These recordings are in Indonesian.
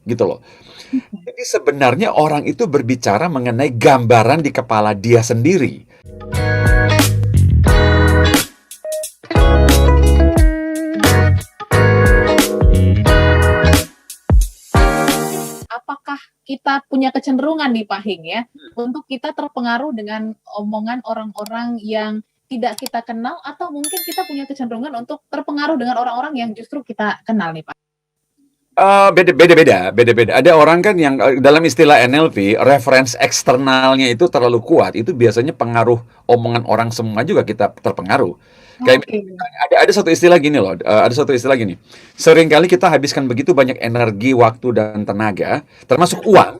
gitu loh. Jadi sebenarnya orang itu berbicara mengenai gambaran di kepala dia sendiri. Apakah kita punya kecenderungan nih Pak Hing ya, untuk kita terpengaruh dengan omongan orang-orang yang tidak kita kenal atau mungkin kita punya kecenderungan untuk terpengaruh dengan orang-orang yang justru kita kenal nih Pak? Beda-beda. Ada orang kan yang dalam istilah NLP, reference eksternalnya itu terlalu kuat. Itu biasanya pengaruh omongan orang semua juga kita terpengaruh. Kayak Oke. ada satu istilah gini loh, ada satu istilah gini. Seringkali kita habiskan begitu banyak energi, waktu dan tenaga, termasuk uang,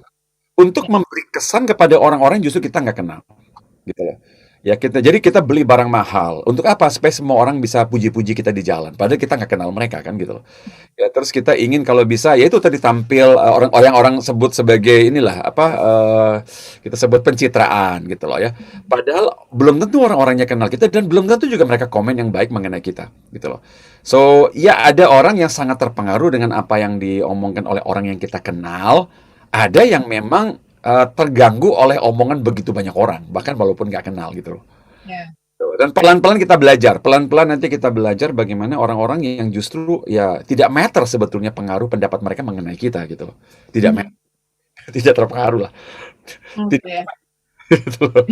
untuk memberi kesan kepada orang-orang yang justru kita nggak kenal, gitu loh. Ya jadi kita beli barang mahal. Untuk apa? Supaya semua orang bisa puji-puji kita di jalan. Padahal kita nggak kenal mereka kan gitu loh. Ya terus kita ingin kalau bisa, ya itu tadi tampil orang sebut sebagai inilah apa kita sebut pencitraan gitu loh ya. Padahal belum tentu orang-orangnya kenal kita dan belum tentu juga mereka komen yang baik mengenai kita gitu loh. So ya ada orang yang sangat terpengaruh dengan apa yang diomongkan oleh orang yang kita kenal. Ada yang memang terganggu oleh omongan begitu banyak orang, bahkan walaupun nggak kenal gitu loh. Ya. Dan pelan-pelan nanti kita belajar bagaimana orang-orang yang justru ya tidak matter sebetulnya pengaruh pendapat mereka mengenai kita gitu loh. Tidak Hmm. matter, tidak terpengaruh lah. Tidak Oke. gitu loh.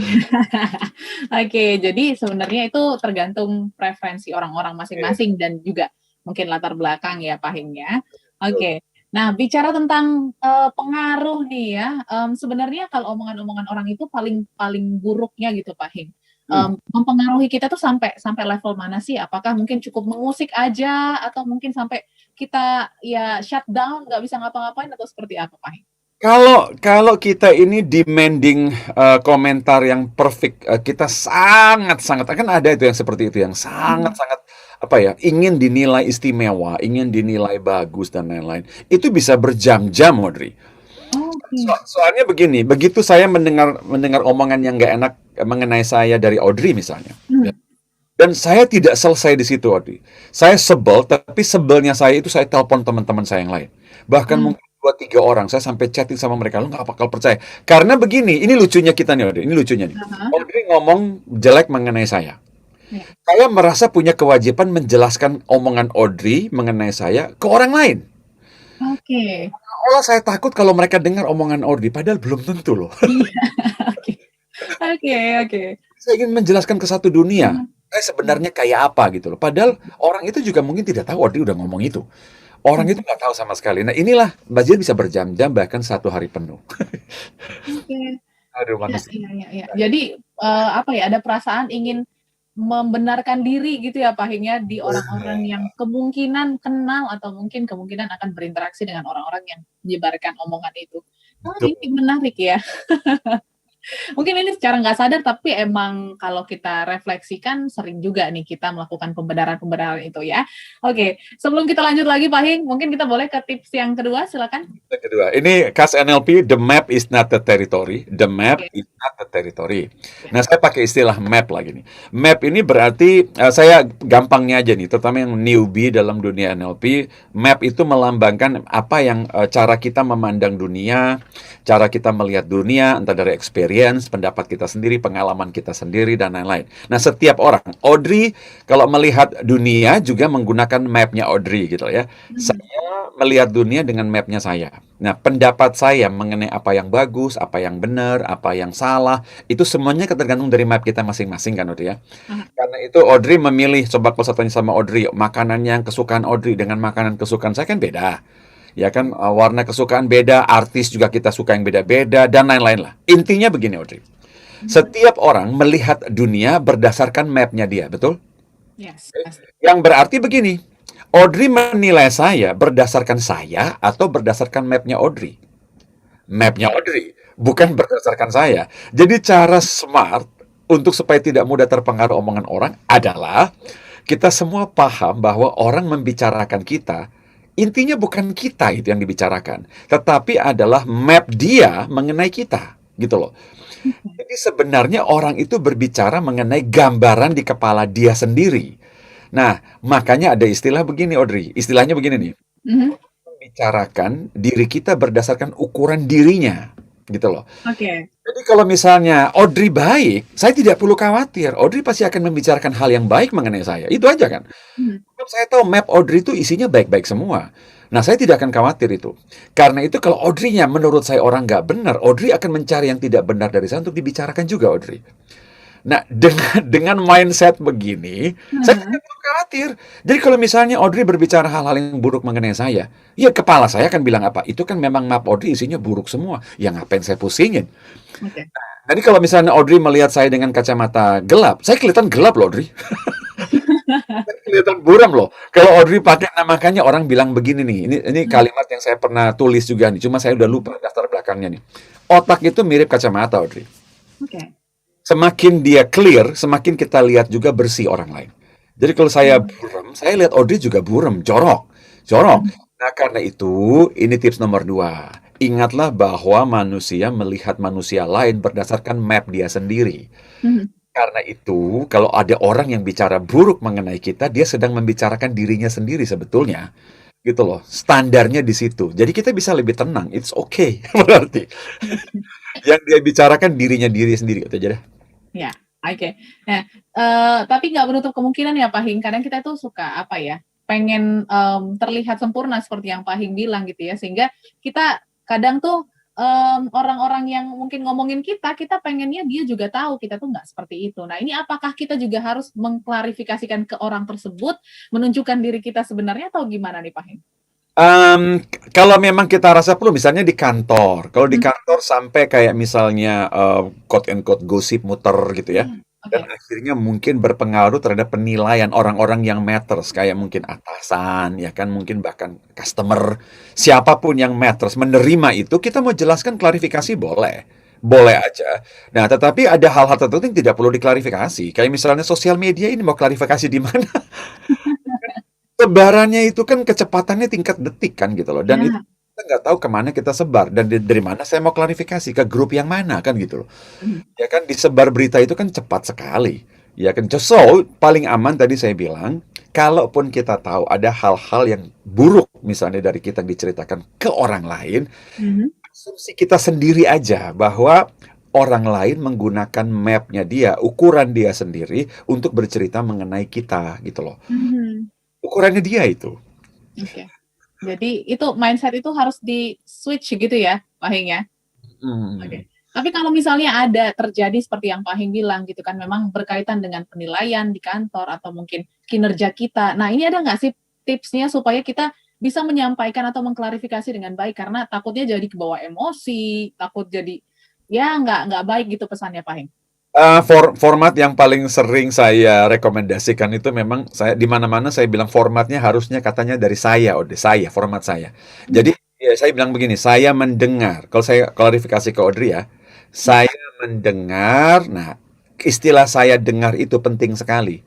Oke, jadi sebenarnya itu tergantung preferensi orang-orang Oke, masing-masing dan juga mungkin latar belakang ya Pak Hing ya. Oke. Nah, bicara tentang, pengaruh nih ya, sebenarnya kalau omongan-omongan orang itu paling paling buruknya gitu Pak Hing, Hmm. mempengaruhi kita tuh sampai sampai level mana sih? Apakah mungkin cukup mengusik aja atau mungkin sampai kita ya shutdown, nggak bisa ngapa-ngapain atau seperti apa Pak Hing? Kalau kalau kita ini demanding komentar yang perfect, kita sangat-sangat akan ada itu yang seperti itu yang Mhm. sangat-sangat apa ya, ingin dinilai istimewa, ingin dinilai bagus dan lain-lain. Itu bisa berjam-jam, Audrey. Oke. Soalnya begini, begitu saya mendengar mendengar omongan yang nggak enak mengenai saya dari Audrey misalnya, ya, Mmm. dan saya tidak selesai di situ, Audrey. Saya sebel, tapi sebelnya saya itu saya telepon teman-teman saya yang lain. Bahkan Mmm. mungkin 2, 3 orang, saya sampai chatting sama mereka, "Lu nggak bakal percaya." Karena begini, ini lucunya kita nih, Audrey, ini lucunya nih. Ah hah. Audrey ngomong jelek mengenai saya. Iya. Saya merasa punya kewajiban menjelaskan omongan Audrey mengenai saya ke orang lain. Oke. Seolah saya takut kalau mereka dengar omongan Audrey, padahal belum tentu loh. Iya, oke. Oke oke. Saya ingin menjelaskan ke satu dunia, Mhm. saya Mhm. sebenarnya kayak apa gitu loh. Padahal orang itu juga mungkin tidak tahu Audrey udah ngomong itu. Orang Mhm. itu nggak tahu sama sekali. Nah inilah budget bisa berjam-jam bahkan 1 hari penuh. Oke. Aduh Ya manusia. iya iya iya. Jadi, apa ya, ada perasaan ingin membenarkan diri gitu ya, Pak Hing, ya, di orang-orang yang kemungkinan kenal atau mungkin kemungkinan akan berinteraksi dengan orang-orang yang menyebarkan omongan itu. Oh, Betul. ini menarik ya. Mungkin ini secara nggak sadar, tapi emang kalau kita refleksikan sering juga nih kita melakukan pembenaran-pembenaran itu ya. Oke, sebelum kita lanjut lagi Pak Hing, mungkin kita boleh ke tips yang kedua, silakan? Yang kedua, ini khas NLP, the map is not the territory. The map Oke, is not the territory. ya. Nah, saya pakai istilah map lagi nih. Map ini berarti, saya gampangnya aja nih, terutama yang newbie dalam dunia NLP, map itu melambangkan apa yang, cara kita memandang dunia, cara kita melihat dunia, entah dari experience, pendapat kita sendiri, pengalaman kita sendiri, dan lain-lain. Nah, setiap orang, Audrey kalau melihat dunia juga menggunakan mapnya Audrey gitu ya. Mhm. Melihat dunia dengan mapnya saya. Nah, pendapat saya mengenai apa yang bagus, apa yang benar, apa yang salah, itu semuanya tergantung dari map kita masing-masing kan, Audrey ya. Ah, Karena itu Audrey memilih, coba kalau saya tanya sama Audrey, makanan yang kesukaan Audrey dengan makanan kesukaan saya kan beda. Ya kan, warna kesukaan beda, artis juga kita suka yang beda-beda, dan lain-lain lah. Intinya begini, Audrey. mhm. Setiap orang melihat dunia berdasarkan mapnya dia, betul? Yes, pasti. Yang berarti begini, Audrey menilai saya berdasarkan saya atau berdasarkan mapnya Audrey? Mapnya Audrey, bukan berdasarkan saya. Jadi cara smart untuk supaya tidak mudah terpengaruh omongan orang adalah kita semua paham bahwa orang membicarakan kita, intinya bukan kita itu yang dibicarakan, tetapi adalah map dia mengenai kita, gitu loh. Jadi sebenarnya orang itu berbicara mengenai gambaran di kepala dia sendiri. Nah, makanya ada istilah begini, Audrey. Istilahnya begini nih. Mhm. membicarakan diri kita berdasarkan ukuran dirinya, gitu loh. Oke. Jadi kalau misalnya Audrey baik, saya tidak perlu khawatir. Audrey pasti akan membicarakan hal yang baik mengenai saya. Itu aja kan. Hmm. Saya tahu map Audrey itu isinya baik-baik semua. Nah, saya tidak akan khawatir itu. Karena itu kalau Audrey-nya menurut saya orang nggak benar, Audrey akan mencari yang tidak benar dari saya untuk dibicarakan juga, Audrey. Nah, dengan mindset begini, saya Hmm. tidak perlu khawatir. Jadi kalau misalnya Audrey berbicara hal-hal yang buruk mengenai saya, ya kepala saya akan bilang apa? Itu kan memang map Audrey isinya buruk semua. Ya ngapain saya pusingin? Oke. Jadi kalau misalnya Audrey melihat saya dengan kacamata gelap, saya kelihatan gelap loh, Audrey. Kelihatan buram loh. Kalau Audrey pakai, nah makanya orang bilang begini nih. Ini Hmm. kalimat yang saya pernah tulis juga nih. Cuma saya udah lupa daftar belakangnya nih. Otak itu mirip kacamata, Audrey. Oke. Semakin dia clear, semakin kita lihat juga bersih orang lain. Jadi kalau saya Hmm. buram, saya lihat Audrey juga buram, jorok, jorok. Hmm. Nah karena itu, ini tips nomor 2. Ingatlah bahwa manusia melihat manusia lain berdasarkan map dia sendiri. Hmm. Karena itu, kalau ada orang yang bicara buruk mengenai kita, dia sedang membicarakan dirinya sendiri sebetulnya. Gitu loh, standarnya di situ. Jadi kita bisa lebih tenang, it's okay, berarti. Yang dia bicarakan dirinya diri sendiri, itu aja deh. Ya, oke. Nah, tapi nggak menutup kemungkinan ya Pak Hing, kadang kita tuh suka apa ya, pengen terlihat sempurna seperti yang Pak Hing bilang gitu ya, sehingga kita kadang tuh orang-orang yang mungkin ngomongin kita pengennya dia juga tahu kita tuh nggak seperti itu. Nah, ini apakah kita juga harus mengklarifikasikan ke orang tersebut, menunjukkan diri kita sebenarnya atau gimana nih Pak Hing? Kalau memang kita rasa perlu, misalnya di kantor. Kalau di Hmm. kantor sampai kayak misalnya quote and quote gosip muter gitu ya. Dan Oke. akhirnya mungkin berpengaruh terhadap penilaian orang-orang yang matters, kayak mungkin atasan, ya kan, mungkin bahkan customer, siapapun yang matters, menerima itu, kita mau jelaskan klarifikasi boleh. Boleh aja. Nah, tetapi ada hal-hal tertentu yang tidak perlu diklarifikasi. Kayak misalnya sosial media ini mau klarifikasi di mana? Sebarannya itu kan kecepatannya tingkat detik kan gitu loh. Dan itu Ya. kita nggak tahu kemana kita sebar. Dan dari mana saya mau klarifikasi, ke grup yang mana kan gitu loh. Hmm. Ya kan disebar berita itu kan cepat sekali. Ya kan. So, paling aman tadi saya bilang, kalaupun kita tahu ada hal-hal yang buruk misalnya dari kita diceritakan ke orang lain, Mhm. asumsi kita sendiri aja bahwa orang lain menggunakan mapnya dia, ukuran dia sendiri untuk bercerita mengenai kita gitu loh. Mhm. Ukurannya dia itu. Oke. Jadi itu mindset itu harus di-switch gitu ya, Pak Hing ya? Hmm. Oke. Tapi kalau misalnya ada terjadi seperti yang Pak Hing bilang gitu kan, memang berkaitan dengan penilaian di kantor atau mungkin kinerja kita. Nah, ini ada nggak sih tipsnya supaya kita bisa menyampaikan atau mengklarifikasi dengan baik? Karena takutnya jadi kebawa emosi, takut jadi ya nggak baik gitu pesannya Pak Hing. Format yang paling sering saya rekomendasikan itu memang saya di mana-mana saya bilang formatnya harusnya katanya dari saya, saya, format saya. Hmm. Jadi ya saya bilang begini, saya mendengar. Kalau saya klarifikasi ke Audrey ya, Ya. saya mendengar. Nah, istilah saya dengar itu penting sekali.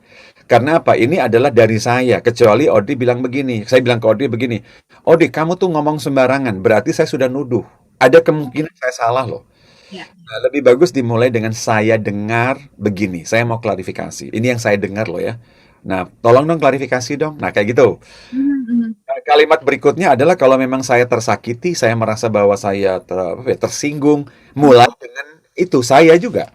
Karena apa? Ini adalah dari saya. Kecuali Audrey bilang begini, saya bilang ke Audrey begini, Audrey kamu tuh ngomong sembarangan, berarti saya sudah nuduh. Ada kemungkinan saya salah loh. Ya. Nah, lebih bagus dimulai dengan saya dengar begini. Saya mau klarifikasi. Ini yang saya dengar loh ya. Nah, tolong dong klarifikasi dong. Nah, kayak gitu. Mhm. Nah, kalimat berikutnya adalah kalau memang saya tersakiti, saya merasa bahwa saya tersinggung, mulai dengan itu saya juga.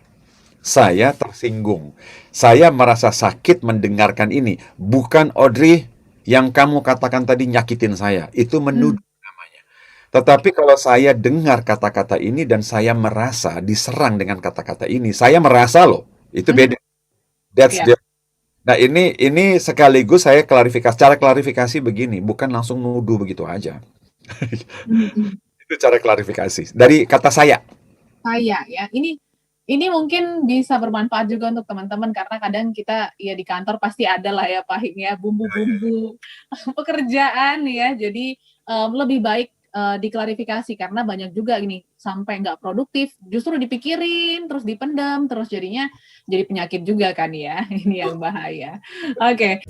Saya tersinggung. Saya merasa sakit mendengarkan ini. Bukan Audrey yang kamu katakan tadi nyakitin saya. Itu Hmm. menuduh namanya. Tetapi kalau saya dengar kata-kata ini dan saya merasa diserang dengan kata-kata ini, saya merasa loh, itu Hmm. beda. That's Ya. the. Nah, ini sekaligus saya klarifikasi. Cara klarifikasi begini, bukan langsung nuduh begitu aja. Mhm. Itu cara klarifikasi dari kata saya. Saya ya, ini mungkin bisa bermanfaat juga untuk teman-teman karena kadang kita ya di kantor pasti ada lah ya Pak Hing ya bumbu-bumbu pekerjaan ya. Jadi lebih baik diklarifikasi karena banyak juga ini sampai nggak produktif justru dipikirin terus dipendam terus jadinya jadi penyakit juga kan ya. Ini yang bahaya. Oke.